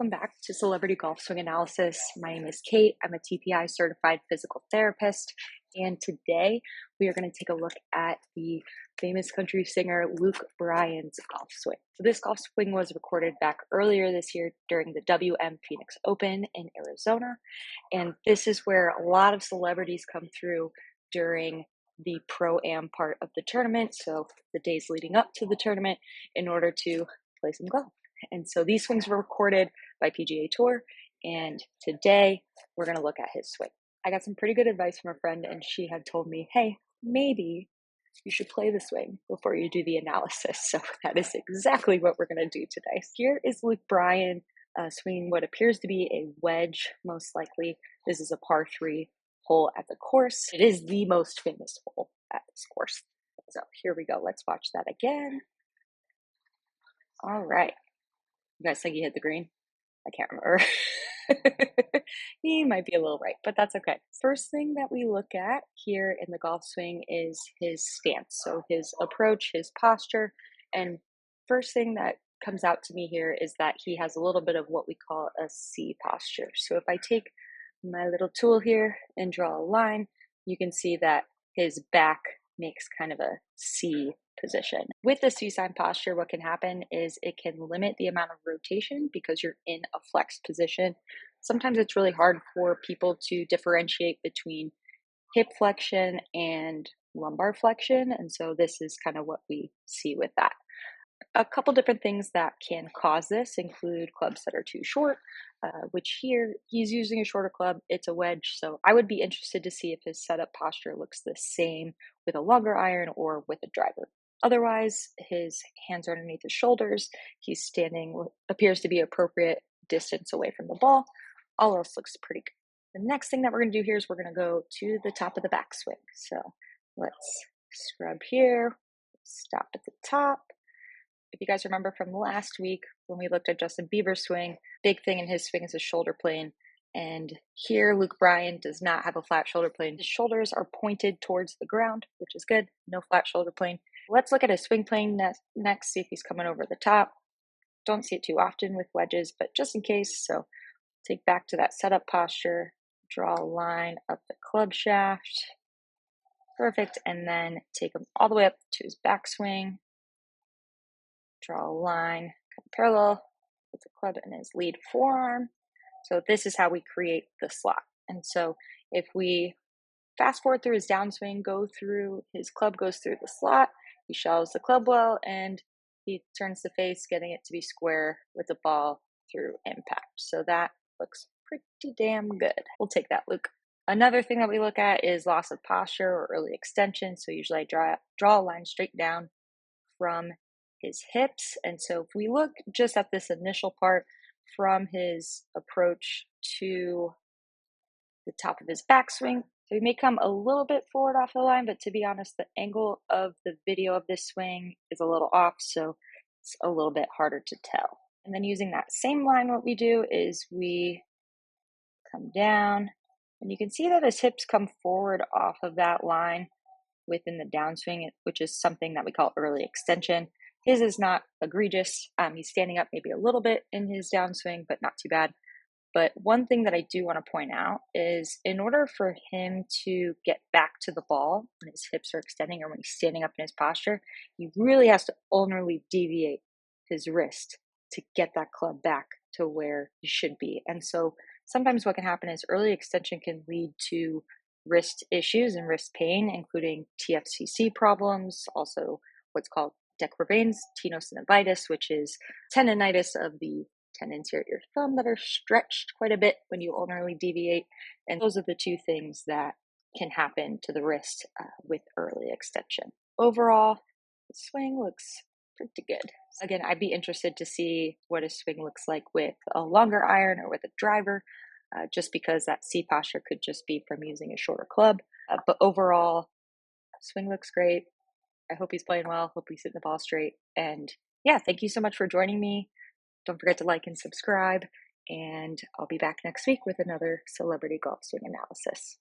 Welcome back to Celebrity Golf Swing Analysis. My name is Kate. I'm a TPI certified physical therapist. And today we are going to take a look at the famous country singer Luke Bryan's golf swing. So this golf swing was recorded back earlier this year during the WM Phoenix Open in Arizona. And this is where a lot of celebrities come through during the Pro-Am part of the tournament. So the days leading up to the tournament in order to play some golf. And so these swings were recorded by PGA Tour, and today we're going to look at his swing. I got some pretty good advice from a friend, and she had told me, hey, maybe you should play the swing before you do the analysis. So that is exactly what we're going to do today. Here is Luke Bryan swinging what appears to be a wedge, most likely. This is a par 3 hole at the course. It is the most famous hole at this course. So here we go. Let's watch that again. All right. You guys think he hit the green? I can't remember. He might be a little right, but that's okay. First thing that we look at here in the golf swing is his stance. So his approach, his posture, and first thing that comes out to me here is that he has a little bit of what we call a C posture. So if I take my little tool here and draw a line, you can see that his back makes kind of a C position. With the C-sign posture, what can happen is it can limit the amount of rotation because you're in a flexed position. Sometimes it's really hard for people to differentiate between hip flexion and lumbar flexion, and so this is kind of what we see with that. A couple different things that can cause this include clubs that are too short, which here he's using a shorter club. It's a wedge, so I would be interested to see if his setup posture looks the same with a longer iron or with a driver. Otherwise, his hands are underneath his shoulders. He's standing what appears to be appropriate distance away from the ball. All else looks pretty good. The next thing that we're going to do here is we're going to go to the top of the backswing. So let's scrub here, stop at the top. If you guys remember from last week when we looked at Justin Bieber's swing, big thing in his swing is his shoulder plane. And here Luke Bryan does not have a flat shoulder plane. His shoulders are pointed towards the ground, which is good. No flat shoulder plane. Let's look at his swing plane next, see if he's coming over the top. Don't see it too often with wedges, but just in case. So take back to that setup posture, draw a line up the club shaft. Perfect. And then take him all the way up to his backswing. Draw a line kind of parallel with the club and his lead forearm. So this is how we create the slot. And so if we fast forward through his downswing, his club goes through the slot, he shelves the club well, and he turns the face, getting it to be square with the ball through impact. So that looks pretty damn good. We'll take that, Luke. Another thing that we look at is loss of posture or early extension. So usually I draw a line straight down from his hips. And so if we look just at this initial part from his approach to the top of his backswing, so he may come a little bit forward off the line, but to be honest, the angle of the video of this swing is a little off, so it's a little bit harder to tell. And then using that same line, what we do is we come down, and you can see that his hips come forward off of that line within the downswing, which is something that we call early extension. His is not egregious. He's standing up maybe a little bit in his downswing, but not too bad. But one thing that I do want to point out is in order for him to get back to the ball when his hips are extending or when he's standing up in his posture, he really has to ulnarly deviate his wrist to get that club back to where he should be. And so sometimes what can happen is early extension can lead to wrist issues and wrist pain, including TFCC problems, also what's called Decrevein's tenosynovitis, which is tendonitis of the tendons here at your thumb that are stretched quite a bit when you ulnarly deviate. And those are the two things that can happen to the wrist with early extension. Overall, the swing looks pretty good. Again, I'd be interested to see what a swing looks like with a longer iron or with a driver, just because that C posture could just be from using a shorter club. But overall, swing looks great. I hope he's playing well. Hope he's hitting the ball straight. And yeah, thank you so much for joining me. Don't forget to like and subscribe. And I'll be back next week with another celebrity golf swing analysis.